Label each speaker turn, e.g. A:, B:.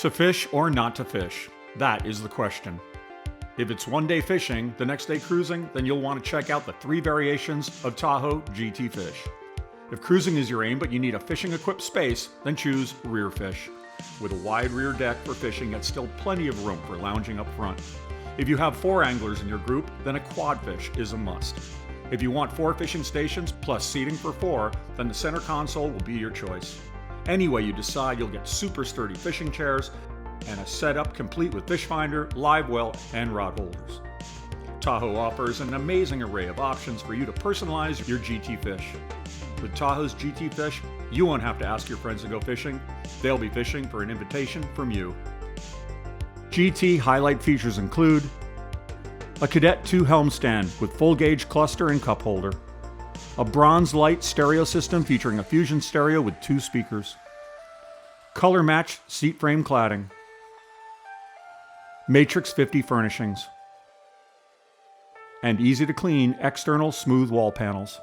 A: To fish or not to fish? That is the question. If it's one day fishing, the next day cruising, then you'll want to check out the 3 variations of Tahoe GT Fish. If cruising is your aim but you need a fishing equipped space, then choose Rear Fish. With a wide rear deck for fishing, yet still plenty of room for lounging up front. If you have 4 anglers in your group, then a quad fish is a must. If you want 4 fishing stations plus seating for 4, then the center console will be your choice. Anyway you decide, you'll get super sturdy fishing chairs and a setup complete with fish finder, live well, and rod holders. Tahoe offers an amazing array of options for you to personalize your GT Fish. With Tahoe's GT Fish, you won't have to ask your friends to go fishing. They'll be fishing for an invitation from you. GT highlight features include a Cadet 2 helm stand with full gauge cluster and cup holder, a bronze light stereo system featuring a fusion stereo with 2 speakers, color matched seat frame cladding, Matrix 50 furnishings, and easy to clean external smooth wall panels.